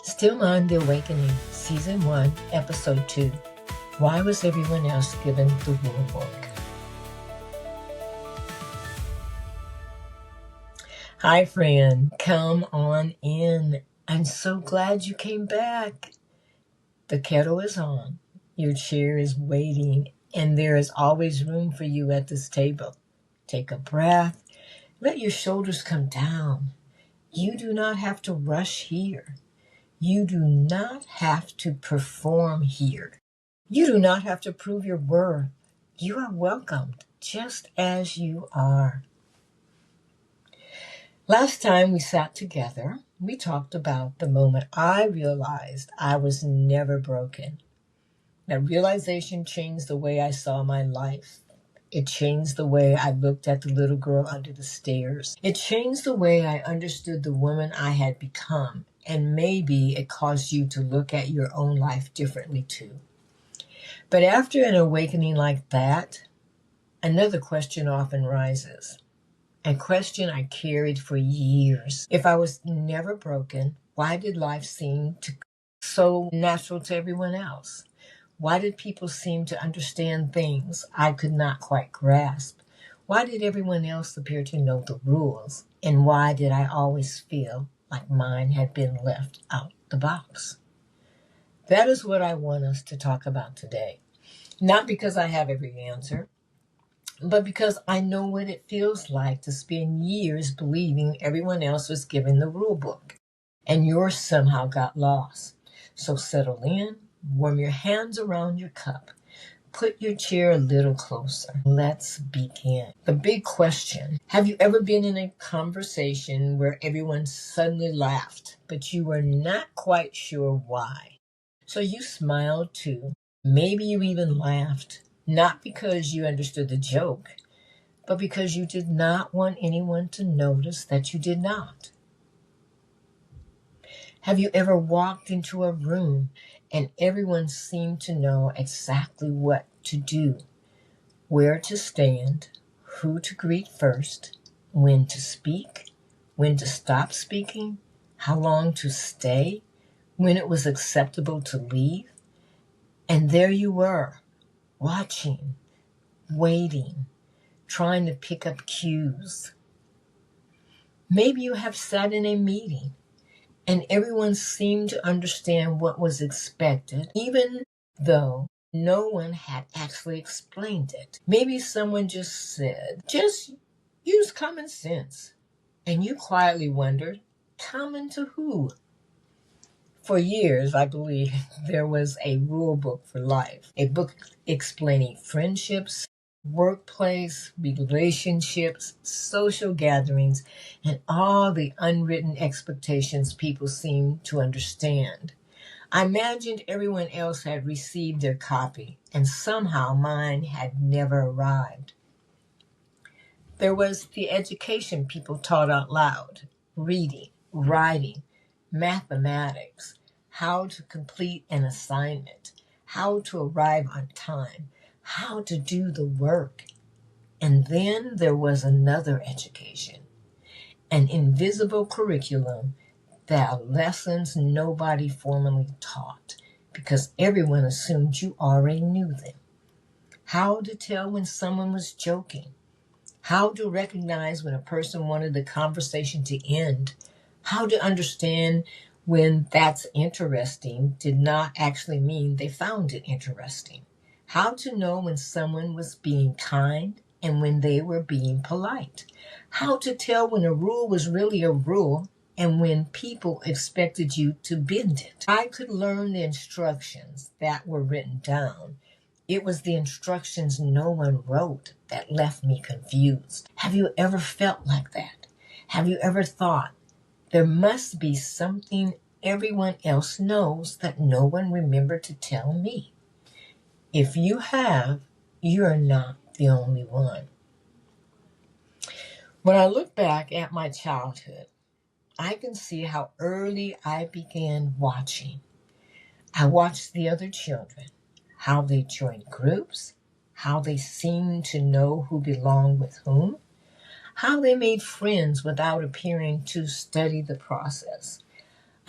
Still on The Awakening, Season 1, Episode 2. Why was everyone else given the Rulebook? Hi, friend. Come on in. I'm so glad you came back. The kettle is on. Your chair is waiting, and there is always room for you at this table. Take a breath. Let your shoulders come down. You do not have to rush here. You do not have to perform here. You do not have to prove your worth. You are welcomed just as you are. Last time we sat together, we talked about the moment I realized I was never broken. That realization changed the way I saw my life. It changed the way I looked at the little girl under the stairs. It changed the way I understood the woman I had become. And maybe it caused you to look at your own life differently too. But after an awakening like that, another question often rises. A question I carried for years. If I was never broken, why did life seem so natural to everyone else? Why did people seem to understand things I could not quite grasp? Why did everyone else appear to know the rules? And why did I always feel like mine had been left out the box? That is what I want us to talk about today. Not because I have every answer, but because I know what it feels like to spend years believing everyone else was given the rule book, and yours somehow got lost. So settle in, warm your hands around your cup, put your chair a little closer. Let's begin. The big question: have you ever been in a conversation where everyone suddenly laughed, but you were not quite sure why? So you smiled too. Maybe you even laughed, not because you understood the joke, but because you did not want anyone to notice that you did not. Have you ever walked into a room and everyone seemed to know exactly what to do, where to stand, who to greet first, when to speak, when to stop speaking, how long to stay, when it was acceptable to leave? And there you were, watching, waiting, trying to pick up cues. Maybe you have sat in a meeting and everyone seemed to understand what was expected, even though no one had actually explained it. Maybe someone just said, just use common sense. And you quietly wondered, common to who? For years, I believe there was a rule book for life, a book explaining friendships, workplace, relationships, social gatherings, and all the unwritten expectations people seem to understand. I imagined everyone else had received their copy, and somehow mine had never arrived. There was the education people taught out loud: reading, writing, mathematics, how to complete an assignment, how to arrive on time, how to do the work. And then there was another education, an invisible curriculum that lessons nobody formally taught because everyone assumed you already knew them. How to tell when someone was joking, how to recognize when a person wanted the conversation to end, how to understand when "that's interesting" did not actually mean they found it interesting, how to know when someone was being kind and when they were being polite, how to tell when a rule was really a rule and when people expected you to bend it. I could learn the instructions that were written down. It was the instructions no one wrote that left me confused. Have you ever felt like that? Have you ever thought, there must be something everyone else knows that no one remembered to tell me? If you have, you're not the only one. When I look back at my childhood, I can see how early I began watching. I watched the other children, how they joined groups, how they seemed to know who belonged with whom, how they made friends without appearing to study the process.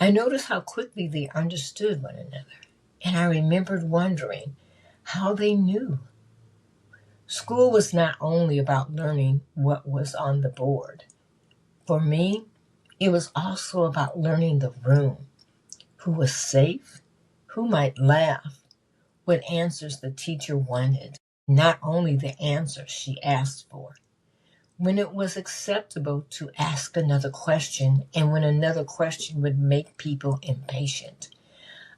I noticed how quickly they understood one another, and I remembered wondering how they knew. School was not only about learning what was on the board. For me, it was also about learning the room, who was safe, who might laugh, what answers the teacher wanted, not only the answers she asked for. When it was acceptable to ask another question, and when another question would make people impatient.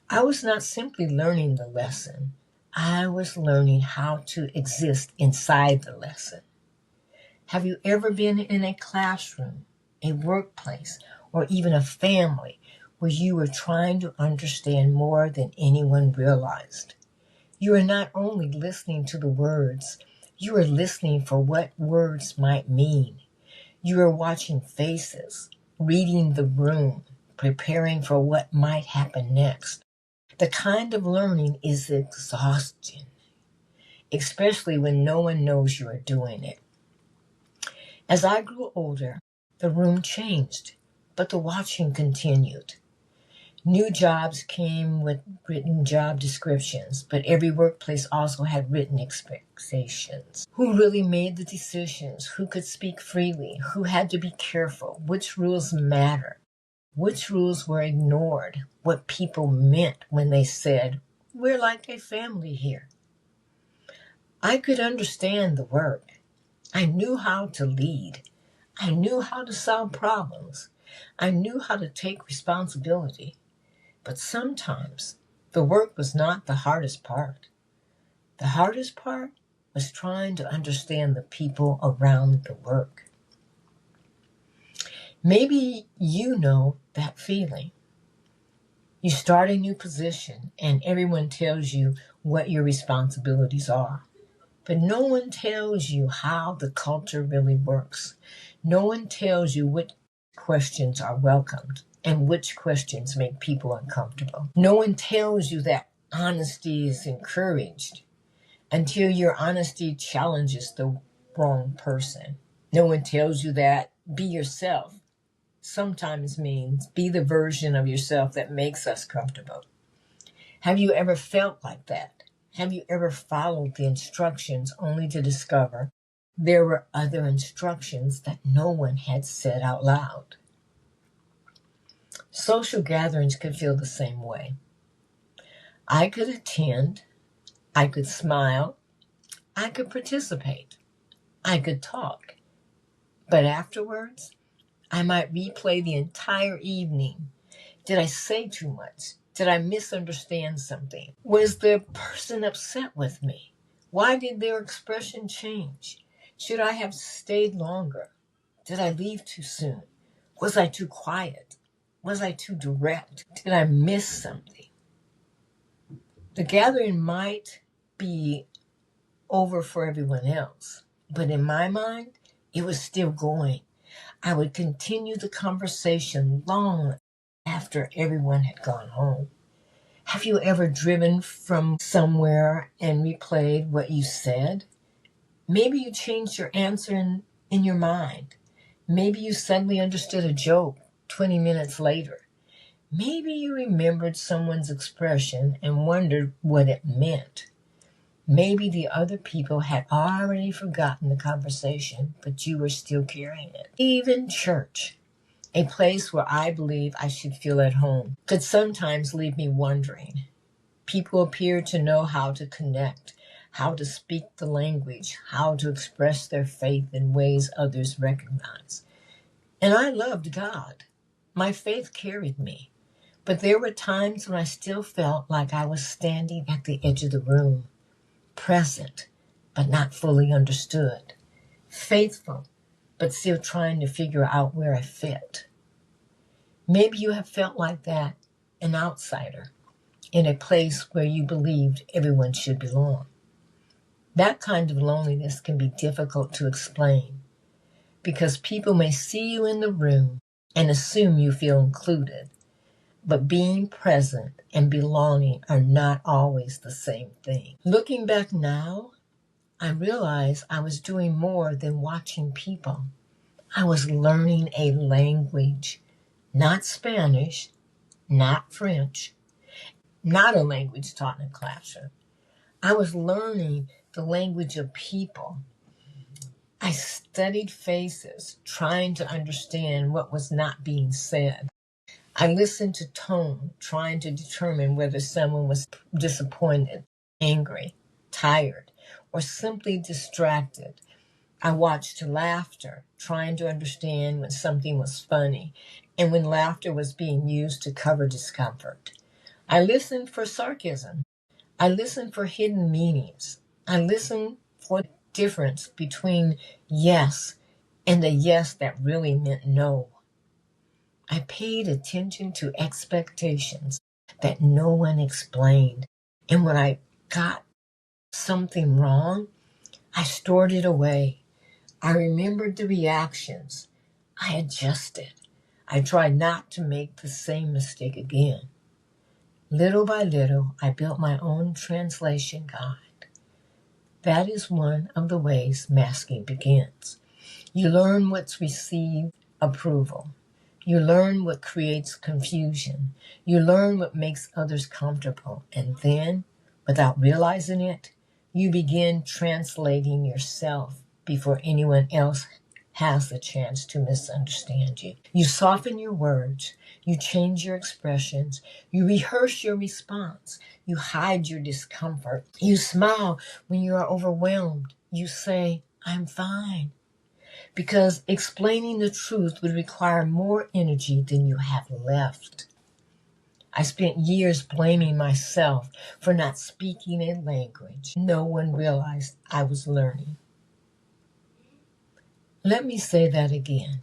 I was not simply learning the lesson, I was learning how to exist inside the lesson. Have you ever been in a classroom, a workplace, or even a family where you were trying to understand more than anyone realized? You are not only listening to the words, you are listening for what words might mean. You are watching faces, reading the room, preparing for what might happen next. The kind of learning is exhausting, especially when no one knows you are doing it. As I grew older, the room changed, but the watching continued. New jobs came with written job descriptions, but every workplace also had written expectations. Who really made the decisions? Who could speak freely? Who had to be careful? Which rules matter? Which rules were ignored? What people meant when they said, "We're like a family here." I could understand the work. I knew how to lead. I knew how to solve problems. I knew how to take responsibility. But sometimes the work was not the hardest part. The hardest part was trying to understand the people around the work. Maybe you know that feeling. You start a new position and everyone tells you what your responsibilities are. But no one tells you how the culture really works. No one tells you which questions are welcomed and which questions make people uncomfortable. No one tells you that honesty is encouraged until your honesty challenges the wrong person. No one tells you that be yourself sometimes means be the version of yourself that makes us comfortable. Have you ever felt like that? Have you ever followed the instructions only to discover there were other instructions that no one had said out loud? Social gatherings could feel the same way. I could attend, I could smile, I could participate, I could talk, but afterwards, I might replay the entire evening. Did I say too much? Did I misunderstand something? Was the person upset with me? Why did their expression change? Should I have stayed longer? Did I leave too soon? Was I too quiet? Was I too direct? Did I miss something? The gathering might be over for everyone else, but in my mind, it was still going. I would continue the conversation long after everyone had gone home. Have you ever driven from somewhere and replayed what you said? Maybe you changed your answer in your mind. Maybe you suddenly understood a joke 20 minutes later. Maybe you remembered someone's expression and wondered what it meant. Maybe the other people had already forgotten the conversation, but you were still carrying it. Even church, a place where I believe I should feel at home, could sometimes leave me wondering. People appear to know how to connect, how to speak the language, how to express their faith in ways others recognize. And I loved God. My faith carried me. But there were times when I still felt like I was standing at the edge of the room, present, but not fully understood, faithful, but still trying to figure out where I fit. Maybe you have felt like that, an outsider, in a place where you believed everyone should belong. That kind of loneliness can be difficult to explain because people may see you in the room and assume you feel included, but being present and belonging are not always the same thing. Looking back now, I realize I was doing more than watching people. I was learning a language, not Spanish, not French, not a language taught in a classroom. I was learning the language of people. I studied faces, trying to understand what was not being said. I listened to tone, trying to determine whether someone was disappointed, angry, tired, or simply distracted. I watched laughter, trying to understand when something was funny and when laughter was being used to cover discomfort. I listened for sarcasm. I listened for hidden meanings. I listened for the difference between yes and a yes that really meant no. I paid attention to expectations that no one explained. And when I got something wrong, I stored it away. I remembered the reactions. I adjusted. I tried not to make the same mistake again. Little by little, I built my own translation guide. That is one of the ways masking begins. You learn what's received approval. You learn what creates confusion. You learn what makes others comfortable. And then, without realizing it, you begin translating yourself before anyone else has the chance to misunderstand you. You soften your words. You change your expressions. You rehearse your response. You hide your discomfort. You smile when you are overwhelmed. You say, "I'm fine." Because explaining the truth would require more energy than you have left. I spent years blaming myself for not speaking a language no one realized I was learning. Let me say that again.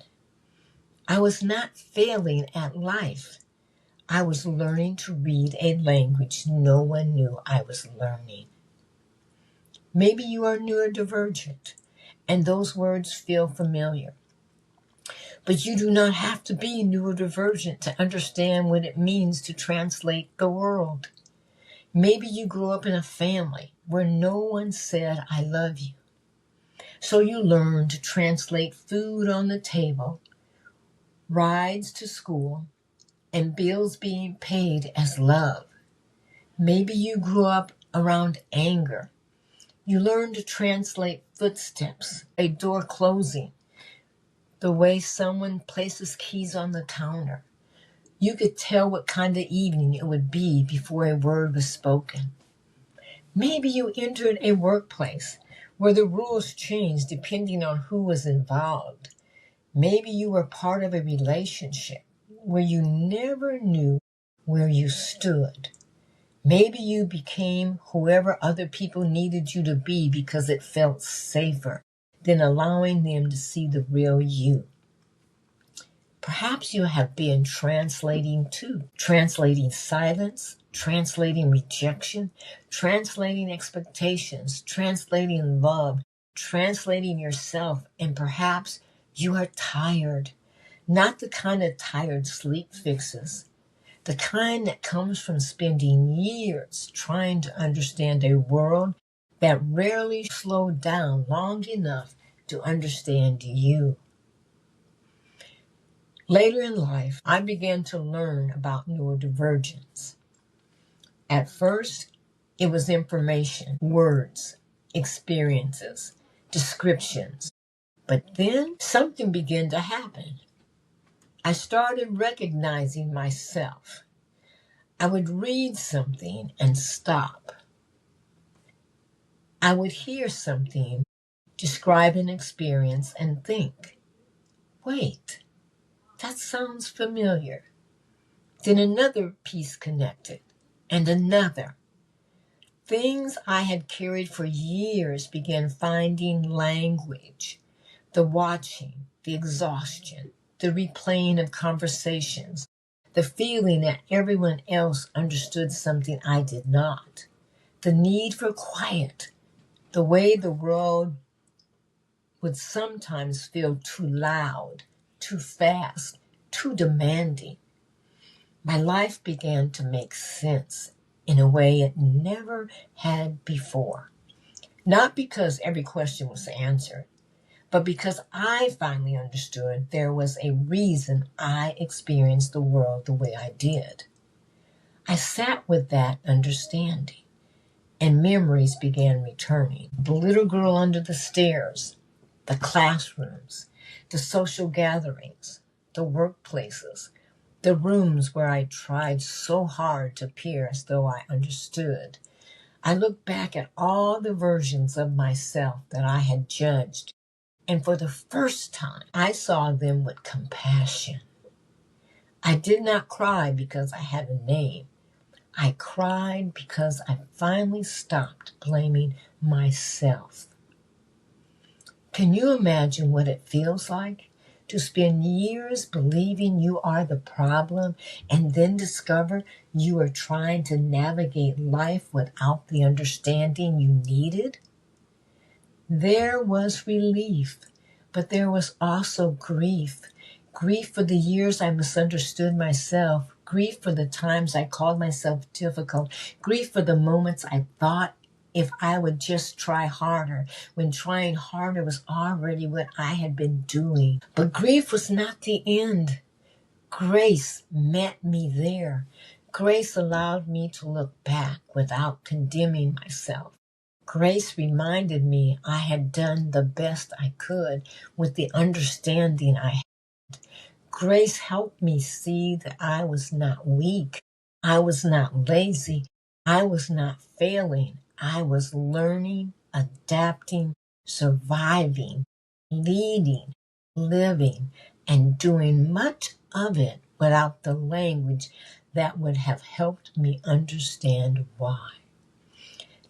I was not failing at life. I was learning to read a language no one knew I was learning. Maybe you are neurodivergent, and those words feel familiar. But you do not have to be neurodivergent to understand what it means to translate the world. Maybe you grew up in a family where no one said, "I love you." So you learned to translate food on the table, rides to school, and bills being paid as love. Maybe you grew up around anger. You learned to translate footsteps, a door closing, the way someone places keys on the counter. You could tell what kind of evening it would be before a word was spoken. Maybe you entered a workplace where the rules changed depending on who was involved. Maybe you were part of a relationship where you never knew where you stood. Maybe you became whoever other people needed you to be because it felt safer than allowing them to see the real you. Perhaps you have been translating too, translating silence, translating rejection, translating expectations, translating love, translating yourself, and perhaps you are tired. Not the kind of tired sleep fixes, the kind that comes from spending years trying to understand a world that rarely slowed down long enough to understand you. Later in life, I began to learn about neurodivergence. At first, it was information, words, experiences, descriptions. But then something began to happen. I started recognizing myself. I would read something and stop. I would hear something, describe an experience, and think, wait, that sounds familiar. Then another piece connected, and another. Things I had carried for years began finding language. The watching, the exhaustion, the replaying of conversations, the feeling that everyone else understood something I did not, the need for quiet, the way the world would sometimes feel too loud, too fast, too demanding. My life began to make sense in a way it never had before. Not because every question was answered, but because I finally understood there was a reason I experienced the world the way I did. I sat with that understanding, and memories began returning. The little girl under the stairs, the classrooms, the social gatherings, the workplaces, the rooms where I tried so hard to appear as though I understood. I looked back at all the versions of myself that I had judged, and for the first time, I saw them with compassion. I did not cry because I had a name. I cried because I finally stopped blaming myself. Can you imagine what it feels like to spend years believing you are the problem and then discover you are trying to navigate life without the understanding you needed? There was relief, but there was also grief. Grief for the years I misunderstood myself. Grief for the times I called myself difficult. Grief for the moments I thought if I would just try harder, when trying harder was already what I had been doing. But grief was not the end. Grace met me there. Grace allowed me to look back without condemning myself. Grace reminded me I had done the best I could with the understanding I had. Grace helped me see that I was not weak. I was not lazy. I was not failing. I was learning, adapting, surviving, leading, living, and doing much of it without the language that would have helped me understand why.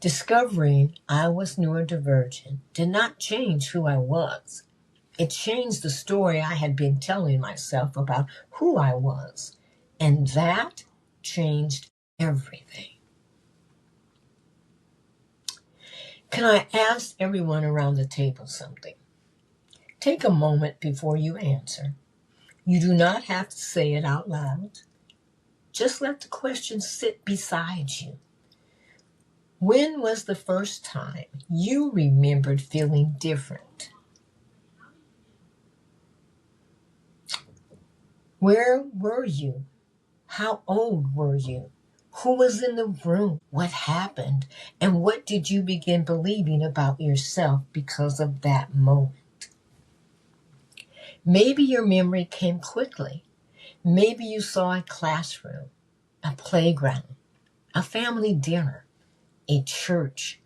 Discovering I was neurodivergent did not change who I was. It changed the story I had been telling myself about who I was, and that changed everything. Can I ask everyone around the table something? Take a moment before you answer. You do not have to say it out loud. Just let the question sit beside you. When was the first time you remembered feeling different? Where were you? How old were you? Who was in the room? What happened? And what did you begin believing about yourself because of that moment? Maybe your memory came quickly. Maybe you saw a classroom, a playground, a family dinner, a church,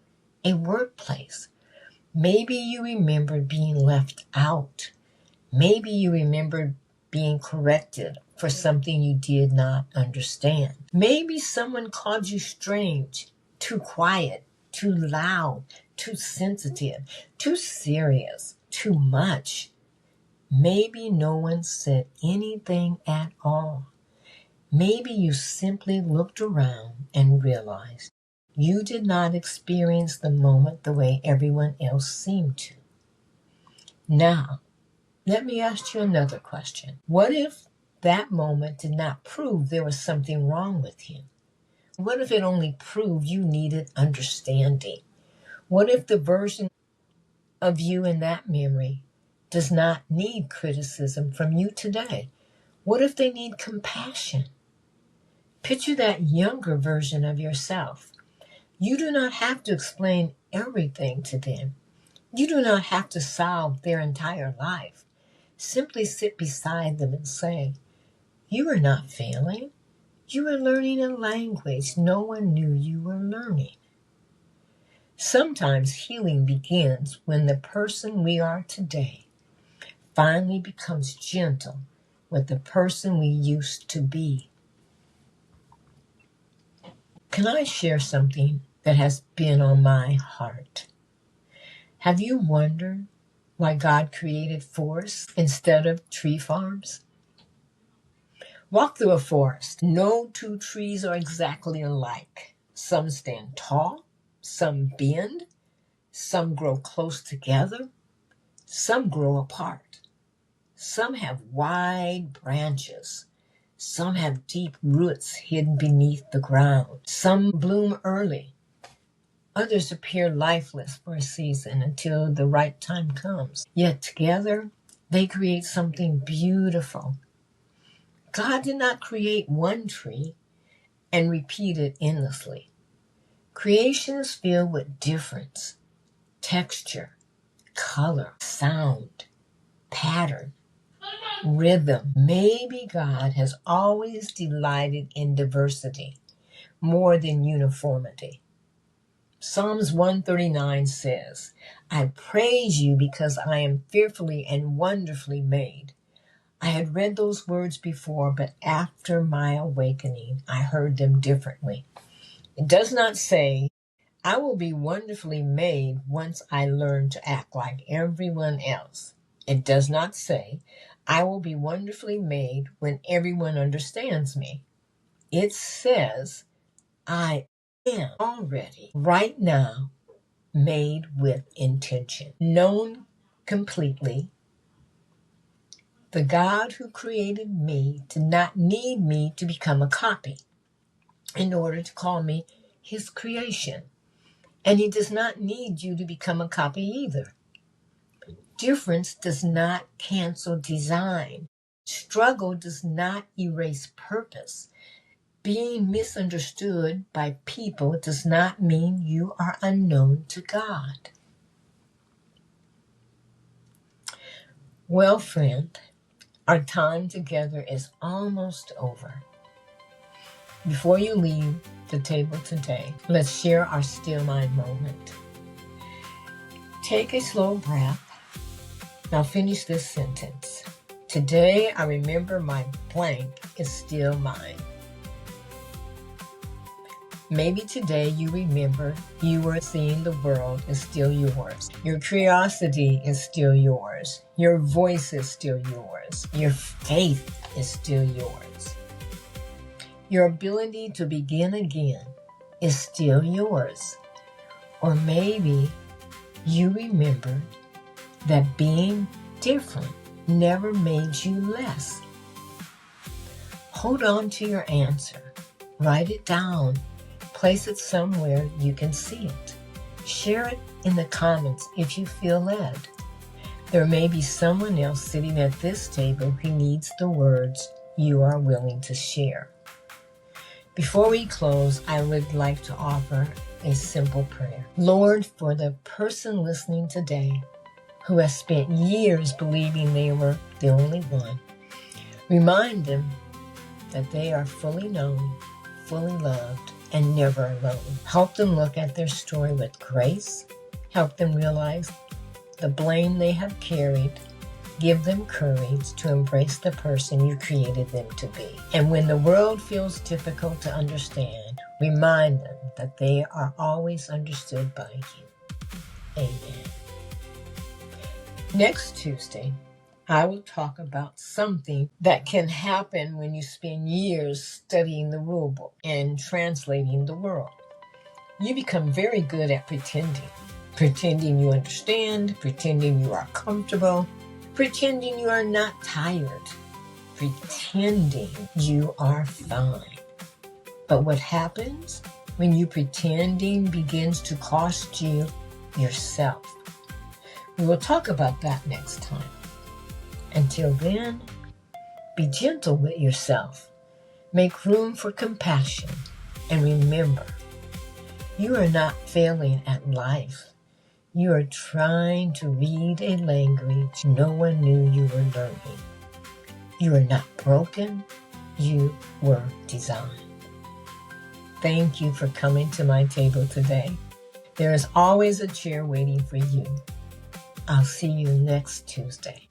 a workplace. Maybe you remembered being left out. Maybe you remembered being corrected for something you did not understand. Maybe someone called you strange, too quiet, too loud, too sensitive, too serious, too much. Maybe no one said anything at all. Maybe you simply looked around and realized you did not experience the moment the way everyone else seemed to. Now, let me ask you another question. What if that moment did not prove there was something wrong with you? What if it only proved you needed understanding? What if the version of you in that memory does not need criticism from you today? What if they need compassion? Picture that younger version of yourself. You do not have to explain everything to them. You do not have to solve their entire life. Simply sit beside them and say, "You are not failing. You are learning a language no one knew you were learning." Sometimes healing begins when the person we are today finally becomes gentle with the person we used to be. Can I share something that has been on my heart? Have you wondered why God created forests instead of tree farms? Walk through a forest. No two trees are exactly alike. Some stand tall, some bend, some grow close together, some grow apart. Some have wide branches. Some have deep roots hidden beneath the ground. Some bloom early. Others appear lifeless for a season until the right time comes. Yet together, they create something beautiful. God did not create one tree and repeated endlessly. Creation is filled with difference, texture, color, sound, pattern, rhythm. Maybe God has always delighted in diversity more than uniformity. Psalms 139 says, I praise you because I am fearfully and wonderfully made. I had read those words before, but after my awakening, I heard them differently. It does not say, I will be wonderfully made once I learn to act like everyone else. It does not say, I will be wonderfully made when everyone understands me. It says, I am already, right now, made with intention, known completely. The God who created me did not need me to become a copy in order to call me his creation. And he does not need you to become a copy either. Difference does not cancel design. Struggle does not erase purpose. Being misunderstood by people does not mean you are unknown to God. Well, friend, our time together is almost over. Before you leave the table today, let's share our still mind moment. Take a slow breath. Now finish this sentence. Today I remember my blank is still mine. Maybe today you remember you were seeing the world is still yours. Your curiosity is still yours. Your voice is still yours. Your faith is still yours. Your ability to begin again is still yours. Or maybe you remembered that being different never made you less. Hold on to your answer. Write it down. Place it somewhere you can see it. Share it in the comments if you feel led. There may be someone else sitting at this table who needs the words you are willing to share. Before we close, I would like to offer a simple prayer. Lord, for the person listening today who has spent years believing they were the only one, remind them that they are fully known, fully loved, and never alone. Help them look at their story with grace. Help them realize the blame they have carried. Give them courage to embrace the person you created them to be. And when the world feels difficult to understand, remind them that they are always understood by you. Amen. Next Tuesday, I will talk about something that can happen when you spend years studying the Rulebook and translating the world. You become very good at pretending you understand, pretending you are comfortable, pretending you are not tired, pretending you are fine. But what happens when you pretending begins to cost you yourself? We will talk about that next time. Until then, be gentle with yourself. Make room for compassion. And remember, you are not failing at life. You are trying to read a language no one knew you were learning. You are not broken. You were designed. Thank you for coming to my table today. There is always a chair waiting for you. I'll see you next Tuesday.